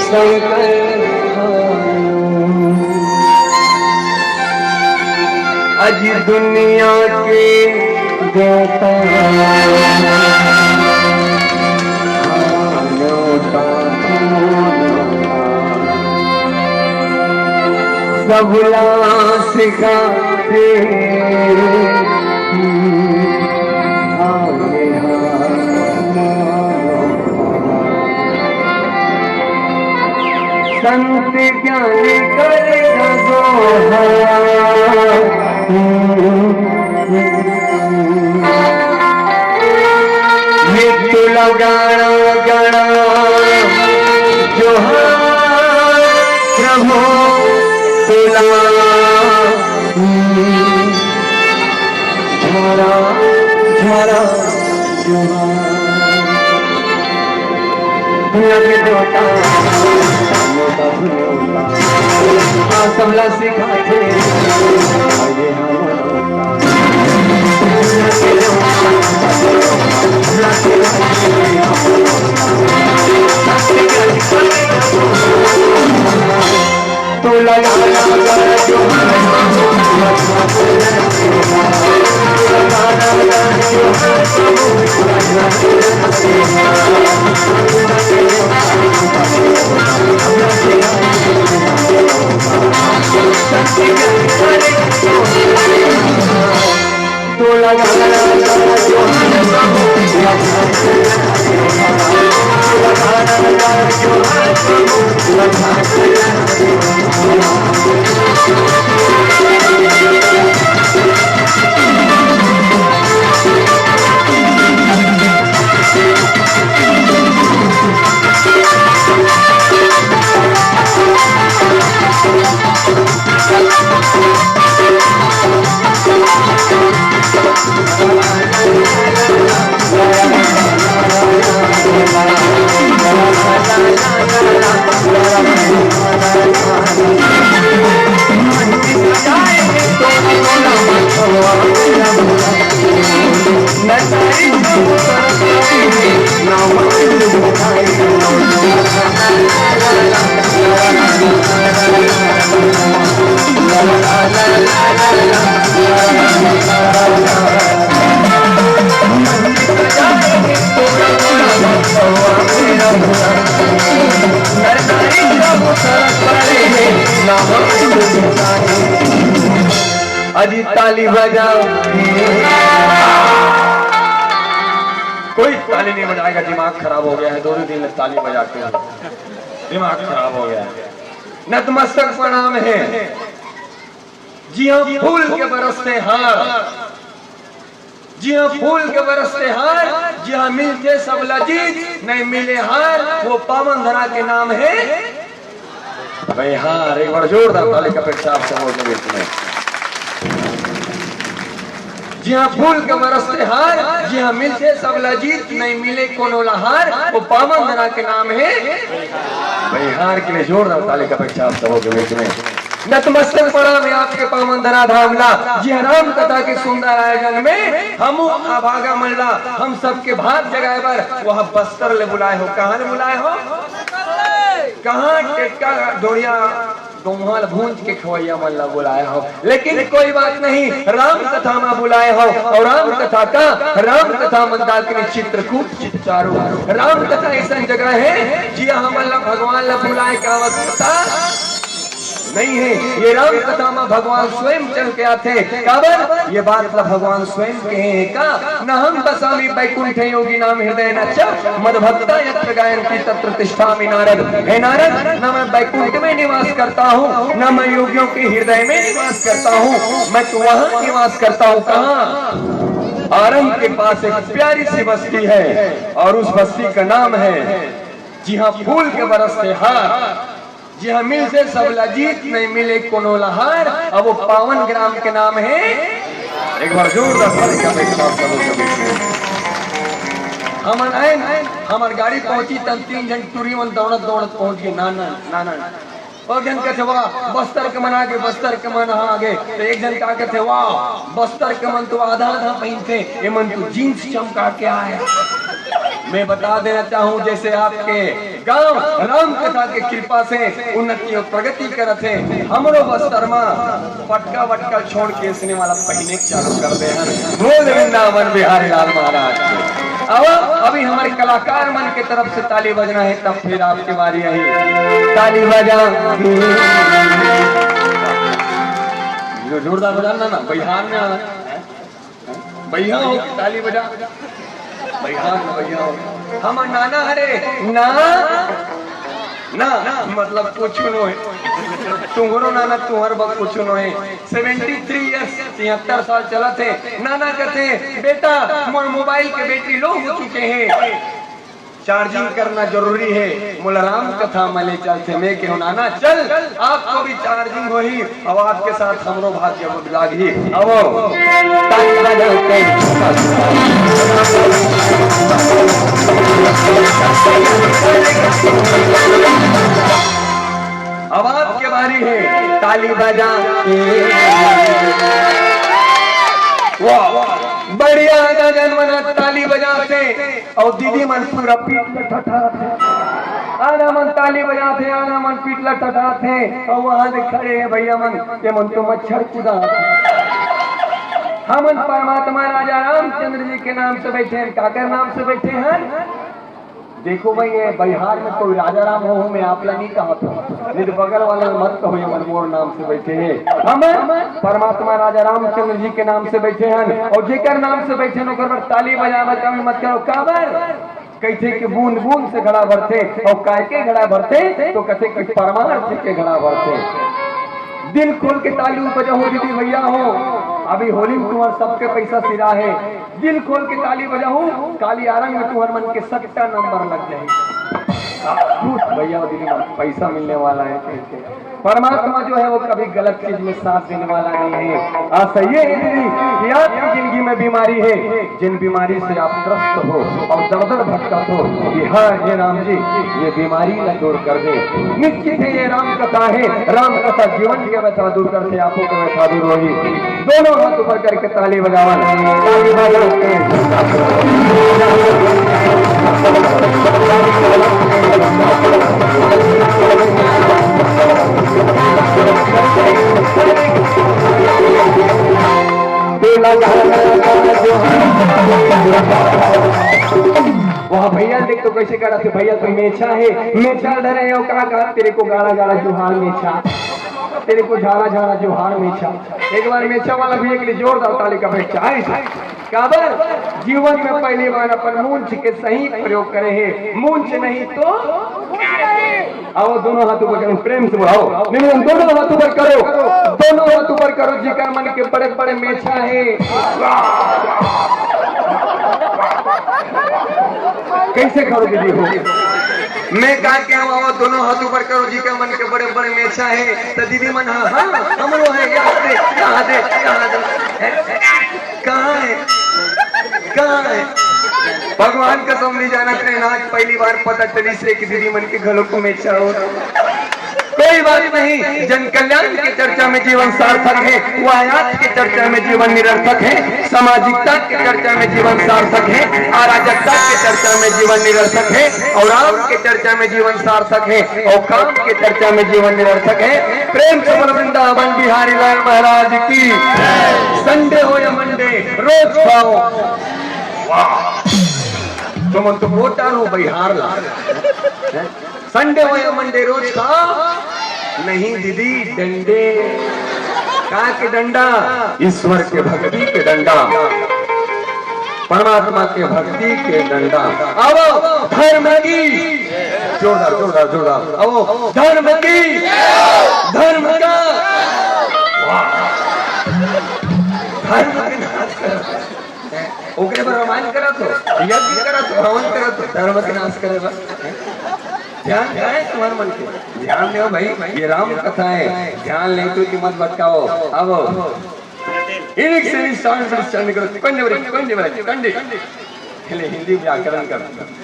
शंकर अज दुनिया के देवता सबला सिखाते संत ज्ञान करेगा मृत्यु लगाना गणा जोहार प्रभु तुला झरा झरा सबला सिखाते तो लगाना जो अजी ताली बजाओ। कोई ताली नहीं बजाएगा, दिमाग खराब हो गया है। दोनों दिन ताली बजाते हैं, दिमाग खराब हो गया है। नतमस्तक प्रणाम है। जी हाँ, फूल के बरसते हार, जी हाँ, फूल के बरसते हार, जी हाँ, मिलते सब लजीज, नहीं मिले हार, वो पावन धरा के नाम है भाई हार। एक बार जोरदार ताली का पेशाब से हो जाए। जी हाँ, फूल के बरसते हार, जी हाँ, मिलते सब लजीज, नहीं मिले कोनो लहार, वो पावन धरा के नाम है भाई हार। के लिए जोरदार ताली का पेशाब से हो जाए। नतमस्तक प्रणाम है आपके पावन धरा धामला। जी हाँ, राम कथा के सुंदर आयोजन में हम अभागा मल्ला हम सबके भाग जगाए पर वह बस्तर ले बुलाए हो। कहाँ ले बुलाए हो? कहाँ टेक्का डोरिया गोमाल भूंज के खवैया मल्ला बुलाए हो। लेकिन कोई बात नहीं, राम कथा में बुलाए हो। और राम कथा का राम कथा मंदाकिनी चित्रकूट चित्तारू राम कथा ऐसा जगह है जी हाँ, मल्ला भगवान ला बुलाए का आवश्यकता नहीं है। ये राम कथा में भगवान स्वयं चल के आते। काबर ये बात भगवान स्वयं कहे का न हम बसामी वैकुंठ योगी नाम हृदय न मद भक्ता यत्र गायन्ति तत्र तिष्ठामि नारद। हे नारद, न मैं वैकुंठ में निवास करता हूँ, न मैं योगियों के हृदय में निवास करता हूँ, मैं तो वहाँ निवास करता हूँ। कहाँ? आरंभ के पास एक प्यारी सी बस्ती है और उस बस्ती का नाम है जी हाँ, फूल के बरसते हार। जी हाँ, मिल से सब लजीत, नहीं मिले कोनो लहार, अब वो पावन ग्राम के नाम है। एक बार जोरदार ताली का पेशाब हमन आए, हमार गाड़ी पहुंची तब 3 जन टूरी मन दौड़त दौड़त पहुंच गए। ना और जन कहते वाह बस्तर के मन आगे, बस्तर के मन आगे। तो एक जन का कहते वाह बस्तर के मन तो आधा पहनते, ये मन तो जीन्स चमका के आए। मैं बता देना चाहूँ जैसे आपके गांव राम कथा के कृपा से उन्नति और प्रगति करत है, हमरो बस्तरमा पटका वटका छोड़ के सिनेमा वाला पहने चालू कर दे हैं। बोल वृंदावन बिहारी लाल महाराज। अब अभी हमारे कलाकार मन के तरफ से ताली बजना है, तब फिर आपकी बारी आई। ताली बजा जोरदार बजाना ना, बिहार में भैया हो ताली बजा, भैया भैया हम नाना हरे ना ना मतलब कुछ नो है तुम्हारो नाना तुम्हार बाप कुछ नो है। 73 इयर्स 73 साल चला थे नाना कहते बेटा मोर मोबाइल के बैटरी लो हो चुके हैं, चार्जिंग करना जरूरी है। मोला राम कथा मले चलते मैं क्यों नाना चल आपको भी चार्जिंग हो ही, अब आपके साथ हमरो भाग्य लागी। अब अब आपके बारी है, ताली बजा वाह बढ़िया गगन मना ताली बजाते और दीदी मन पूरा पीठ लटकाते, आना मन ताली बजाते आना मन पीठ लटकाते और वहां से खड़े हैं भैया मन के मन तो मच्छर कुदा। हम परमात्मा राजा रामचंद्र जी के नाम से बैठे हैं, काकर नाम से बैठे हैं। देखो भाई ये बिहार में कोई राजा राम हो मैं आपला नहीं कहा था, नहीं बगल वाले मत कहो ये मनमोहन नाम से बैठे हैं। हम परमात्मा राजा रामचंद्र जी के नाम से बैठे हैं और जेकर नाम से बैठे हैं ओकर ताली बजा मत करो काबर कहते कि बूंद बूंद से घड़ा भरते और काय के घड़ा भरते तो कहते कि परमार्थ के घड़ा भरते। दिल खोल के ताली बजाओ दीदी भैया हो, अभी होली में तुम्हार सबके पैसा सिरा है, दिल खोल के ताली बजाओ काली आरंग में तुम्हार मन के 70 नंबर लग जाए भैया दीदी पैसा मिलने वाला है। परमात्मा जो है वो कभी गलत चीज में साथ देने वाला नहीं है। ऐसा ये है दीदी कि आपकी जिंदगी में बीमारी है, जिन बीमारी से आप त्रस्त हो और दर भटकत हो कि हाँ ये राम जी ये बीमारी न दूर कर दे। निश्चित है ये राम कथा है, राम कथा जीवन के व्यथा दूर करते आपको के व्यथा दूर होगी। दोनों हाथ ऊपर करके ताली बजावन ताली बजाते वहाँ भैया देख तो कैसे करा थे भैया तो मेछा है मेछा डरे हो कहा तेरे को गाड़ा गाड़ा जुहार मेछा, तेरे को झाड़ा झाड़ा जुहार मेछा। एक बार मेछा वाला भी एक लिए जोरदार ताली का बच्चा काबर जीवन में पहली बार अपन मूंछ के सही प्रयोग करे है, मूंछ नहीं तो आओ दोनों हाथ ऊपर करो प्रेम से बढ़ाओ, दोनों हाथ ऊपर करो, दोनों हाथ ऊपर करो जी का मन के बड़े बड़े मेछा है। कैसे करोगे जी हो मैं कहा क्या आओ दोनों हाथ ऊपर करो जी का मन के बड़े बड़े मेछा है तो दीदी मन हाँ हाँ हम लोग है कहाँ दे कहाँ है भगवान का समझ जाना ट्रेन आज पहली बार पता चली से कि दीदी मन के घरों को मेछा हो। कोई बात नहीं, जन कल्याण की चर्चा में जीवन सार्थक है, वायात की चर्चा में जीवन निरर्थक है, सामाजिकता की चर्चा में जीवन सार्थक है, अराजकता की चर्चा में जीवन निरर्थक है और राम की चर्चा में जीवन सार्थक है और काम की चर्चा में जीवन निरर्थक है। प्रेम से बोलो वृंदावन बिहारी लाल महाराज की। संडे हो या मंडे रोज खाओ तुम तो बोटारो बिहार ला, संडे हो या मंडे रोज खाओ नहीं दीदी डंडे कहाँ के डंडा, ईश्वर के भक्ति के डंडा, परमात्मा के भक्ति के डंडा। अब धर्म की जोरदार जोरदार जोरदार अब धर्म की धर्म का ओकरे पर रामायण करा तो यज्ञ करा तो हवन करा तो धर्म के नाश करे ध्यान है तुम्हारे मन के ध्यान दो भाई, ये राम कथा है ध्यान ले तो की मत भटकाओ। अब के लिए हिंदी व्याकरण कर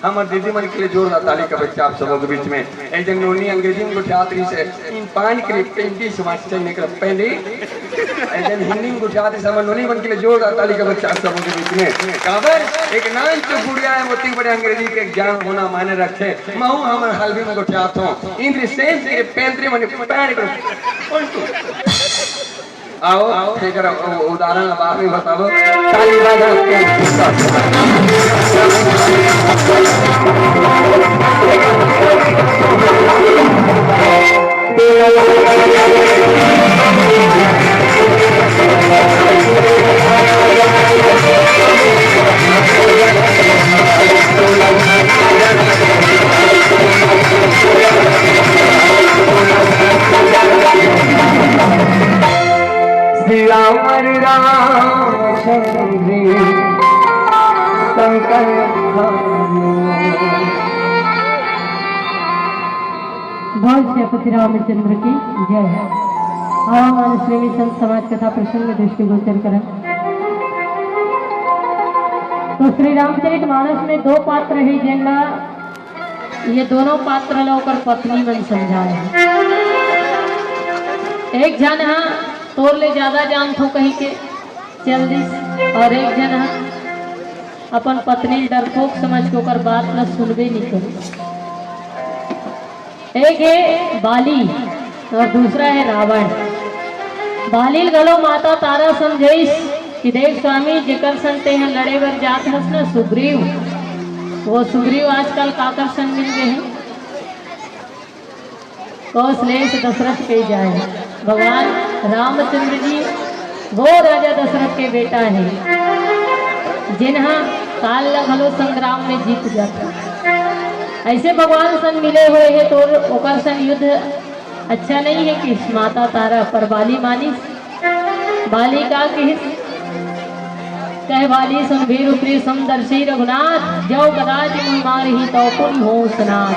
हमारे दीदी मन के लिए जोरदार ताली का बच्चा आप सबों के बीच में एक जन नोनी अंग्रेजी में गुजराती से इन पान के लिए पेंटी समाज चलने के पहले एक जन हिंदी में गुजराती समझ नोनी मन के लिए जोरदार ताली का बच्चा आप सबों के बीच में काबर एक नान तो गुड़िया है मोती बड़े अंग्रेजी के ज्ञान होना माने रखे महू हमारे हल्दी में गुजरात हो इंद्र सेंस के पेंट्री मन पैर को आओ ठीक है उदाहरण अब आप ही बताओ ताली बजा के राम शंकर श्री रामचंद्र की जय है। हमारे प्रेमी संत समाज कथा प्रसंग दृष्टिगोचर करें तो श्री रामचरितमानस में दो पात्र है जिनका ये दोनों पात्र लोकर पत्नी मन समझाए एक जन तोर ले ज्यादा जान थो कहीं के चल दिस और एक जन अपन पत्नी डरपोक समझ के ओकर बात न सुनबे नहीं करे। एक है बाली और दूसरा है रावण। बाली गलो माता तारा समझाइस कि देख स्वामी जेकर संते हैं लड़े बर जात हस न सुग्रीव वो सुग्रीव आजकल काकर सन मिल गए हैं कौशलेश दशरथ पे जाए। भगवान रामचंद्र जी वो राजा दशरथ के बेटा है जिन्हा काल लगलो संग्राम में जीत जाता। ऐसे भगवान सन मिले हुए हैं तो ओकर सन युद्ध अच्छा नहीं है कि माता तारा पर बाली मानी बाली का कह बाली संभीर उपरी समदर्शी रघुनाथ जो गदाज मार ही तो पुन हो सनाथ।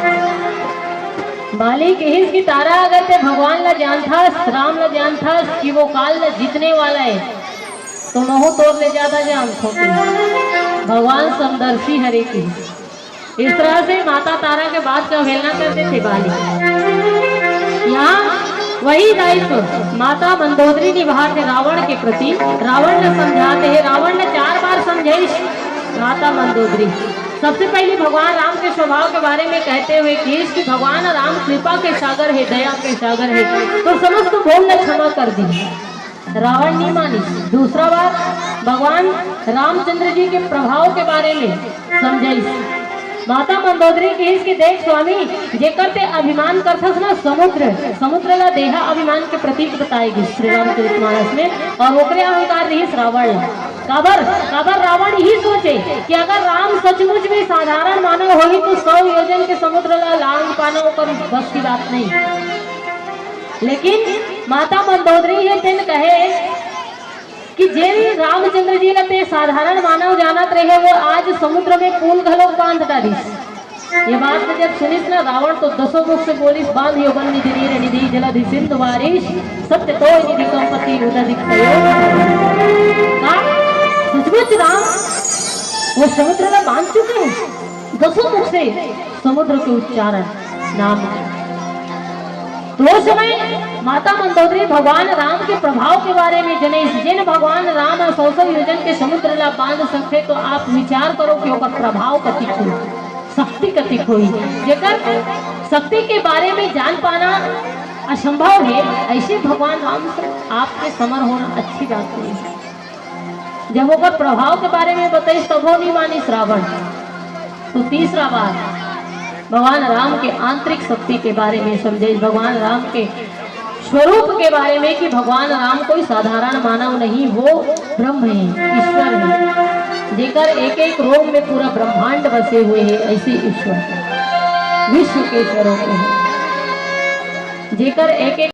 बाली कहिस की तारा अगर ते भगवान ला जान था राम ला जान था कि वो काल ला जीतने वाला है तो महू तोड़ ले ज्यादा जान थो भगवान समदर्शी हरे की। इस तरह से माता तारा के बात का अवहेलना करते थे बाली। यहाँ वही दायित्व माता मंदोदरी निभाते रावण के प्रति। रावण ने समझाते हैं रावण ने 4 बार समझाई माता मंदोदरी। सबसे पहले भगवान राम के स्वभाव के बारे में कहते हुए कि भगवान राम कृपा के सागर है दया के सागर है तो समस्त भूल ने क्षमा कर दी। रावण नहीं मानी। दूसरा बात भगवान रामचंद्र जी के प्रभाव के बारे में समझाई माता मंदोदरी की इसकी देख स्वामी जे करते अभिमान करथस ना समुद्र ला देहा अभिमान के प्रतीक बताएगी श्री रामचरितमानस में और ओकरे अहंकार रही रावण काबर रावण ही सोचे कि अगर राम सचमुच में साधारण मानव होगी तो 100 योजन के समुद्र ला लांग पाना कर बस की बात नहीं। लेकिन माता मंदोदरी ये दिन कहे कि जे रामचंद्र जी ने साधारण मानव जानत रहे वो आज समुद्र में पुल घलोक बांध डालिस। ये बात में जब सुनिस ना रावण तो 10 मुख से बोलिस बांध यो बन निधि नीर निधि जलधि सिंधु बारिश सत्य तो निधि कंपति उदधिक सचमुच राम वो समुद्र में बांध चुके हैं 10 मुख से समुद्र के उच्चारण नाम। तो उस समय माता मंदोदरी भगवान राम के प्रभाव के बारे में जने जिन भगवान राम 100 योजन के समुद्र ला बांध सकते तो आप विचार करो कि ओकर प्रभाव कतिक हुई शक्ति कतिक हुई जेकर शक्ति के बारे में जान पाना असंभव है। ऐसे भगवान राम से आपके समर होना अच्छी बात नहीं है। जब ओकर प्रभाव के बारे में बताई तब वो नहीं मानी श्रावण। तो तीसरा बात भगवान राम के आंतरिक शक्ति के बारे में समझे भगवान राम के स्वरूप के बारे में कि भगवान राम कोई साधारण मानव नहीं वो ब्रह्म है ईश्वर है जेकर एक एक रोग में पूरा ब्रह्मांड बसे हुए हैं। ऐसे ईश्वर विश्व के स्वरूप है जेकर एक एक